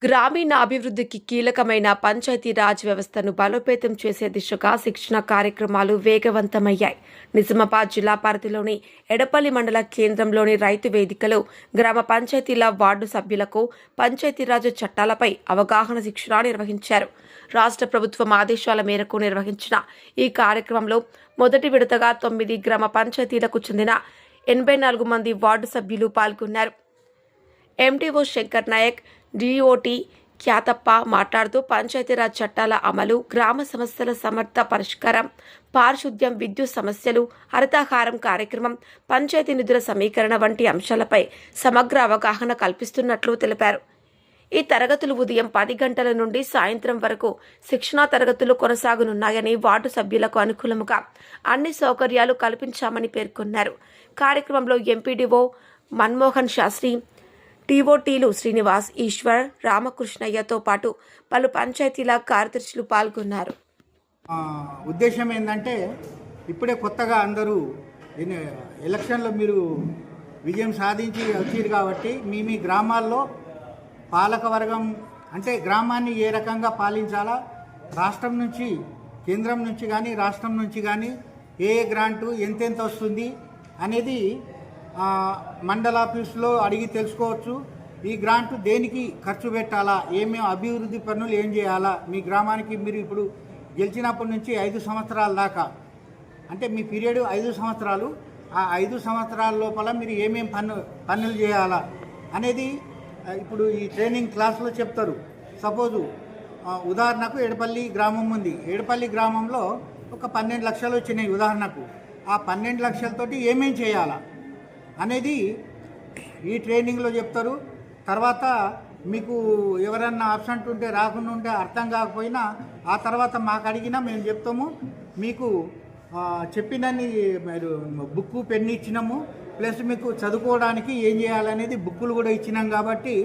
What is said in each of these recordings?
గ్రామీణ అభివృద్ధికి కీలకమైన పంచాయతీరాజ్ వ్యవస్థను బలోపేతం చేసే దిశగా శిక్షణ కార్యక్రమాలు వేగవంతమయ్యాయి. నిజామాబాద్ జిల్లా పరిధిలోని ఎడపల్లి మండల కేంద్రంలోని రైతు వేదికలో గ్రామ పంచాయతీల వార్డు సభ్యులకు పంచాయతీరాజ్ చట్టాలపై అవగాహన శిక్షణ నిర్వహించారు. రాష్ట్ర ప్రభుత్వం ఆదేశాల మేరకు నిర్వహించిన ఈ కార్యక్రమంలో మొదటి విడతగా 9 గ్రామ పంచాయతీలకు చెందిన 84 మంది వార్డు సభ్యులు పాల్గొన్నారు. ఎంటీఓ శంకర్ నాయక్, డిఓటి ఖ్యాతప్ప మాట్లాడుతూ పంచాయతీరాజ్ చట్టాల అమలు, గ్రామ సమస్యల సమర్థ పరిష్కారం, పారిశుద్ధ్యం, విద్యుత్ సమస్యలు, హరితహారం కార్యక్రమం, పంచాయతీ నిధుల సమీకరణ వంటి అంశాలపై సమగ్ర అవగాహన కల్పిస్తున్నట్లు తెలిపారు. ఈ తరగతులు ఉదయం 10 గంటల నుండి సాయంత్రం వరకు శిక్షణా తరగతులు కొనసాగనున్నాయని, వార్డు సభ్యులకు అనుకూలముగా అన్ని సౌకర్యాలు కల్పించామని పేర్కొన్నారు. కార్యక్రమంలో ఎంపీడీఓ మన్మోహన్ శాస్త్రి, టీఓటీలు శ్రీనివాస్, ఈశ్వర్, రామకృష్ణయ్యతో పాటు పలు పంచాయతీల కార్యదర్శులు పాల్గొన్నారు. ఉద్దేశం ఏంటంటే, ఇప్పుడే కొత్తగా అందరూ ఎలక్షన్లో మీరు విజయం సాధించి వచ్చారు కాబట్టి మీ గ్రామాల్లో పాలకవర్గం అంటే గ్రామాన్ని ఏ రకంగా పాలించాలా, రాష్ట్రం నుంచి, కేంద్రం నుంచి కానీ రాష్ట్రం నుంచి కానీ ఏ గ్రాంటు ఎంతెంత వస్తుంది అనేది మండల ఆఫీసులో అడిగి తెలుసుకోవచ్చు. ఈ గ్రాంట్ దేనికి ఖర్చు పెట్టాలా, ఏమేమి అభివృద్ధి పనులు ఏం చేయాలా, మీ గ్రామానికి మీరు ఇప్పుడు గెలిచినప్పటి నుంచి 5 సంవత్సరాల దాకా అంటే మీ పీరియడ్ 5 సంవత్సరాలు, ఆ 5 సంవత్సరాల లోపల మీరు ఏమేమి పనులు చేయాలా అనేది ఇప్పుడు ఈ ట్రైనింగ్ క్లాస్లో చెప్తారు. సపోజు ఉదాహరణకు ఎడపల్లి గ్రామం ఉంది. ఎడపల్లి గ్రామంలో ఒక 12 లక్షలు వచ్చినాయి ఉదాహరణకు. ఆ 12 లక్షలతోటి ఏమేం చేయాలా అనేది ఈ ట్రైనింగ్లో చెప్తారు. తర్వాత మీకు ఎవరన్నా అబ్సెంట్ ఉంటే, రాకుండా ఉంటే, అర్థం కాకపోయినా ఆ తర్వాత మాకు అడిగినా మేము చెప్తాము. మీకు చెప్పినన్ని మీరు బుక్కు, పెన్ను ఇచ్చినాము. ప్లస్ మీకు చదువుకోవడానికి ఏం చేయాలనేది బుక్కులు కూడా ఇచ్చినాం కాబట్టి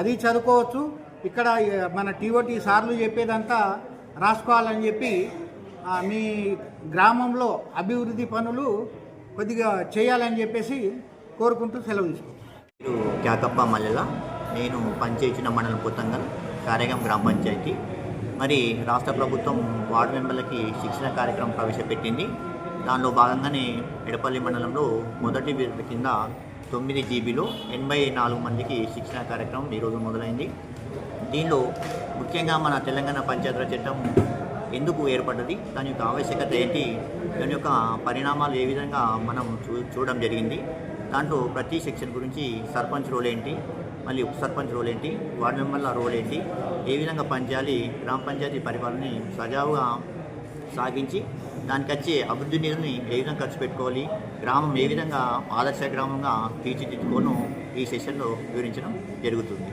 అది చదువుకోవచ్చు. ఇక్కడ మన టీఓటీ సార్లు చెప్పేదంతా రాసుకోవాలని చెప్పి మీ గ్రామంలో అభివృద్ధి పనులు కొద్దిగా చేయాలని చెప్పేసి కోరుకుంటూ సెలవు తీసుకుంటాం. ఖ్యాతప్ప మల్లెల, నేను పనిచేసిన మండలం కొత్తంగల్ కారేగం గ్రామ పంచాయతీ. మరి రాష్ట్ర ప్రభుత్వం వార్డు మెంబర్లకి శిక్షణ కార్యక్రమం ప్రవేశపెట్టింది. దానిలో భాగంగానే ఎడపల్లి మండలంలో మొదటి విడత కింద 9 జీబీలో 84 మందికి శిక్షణ కార్యక్రమం ఈరోజు మొదలైంది. దీనిలో ముఖ్యంగా మన తెలంగాణ పంచాయతీరాజ్ చట్టం ఎందుకు ఏర్పడ్డది, దాని యొక్క ఆవశ్యకత ఏంటి, దాని యొక్క పరిణామాలు ఏ విధంగా మనం చూడడం జరిగింది. దాంట్లో ప్రతి సెక్షన్ గురించి సర్పంచ్ రోల్ ఏంటి, మళ్ళీ ఉప సర్పంచ్ రోల్ ఏంటి, వార్డు మెంబర్ల రోల్ ఏంటి, ఏ విధంగా పనిచేయాలి, గ్రామ పంచాయతీ పరిపాలనని సజావుగా సాగించి దానికి వచ్చే అభివృద్ధి నిధులని ఏ విధంగా ఖర్చు పెట్టుకోవాలి, గ్రామం ఏ విధంగా ఆదర్శ గ్రామంగా తీర్చిదిద్దుకోను ఈ సెషన్లో వివరించడం జరుగుతుంది.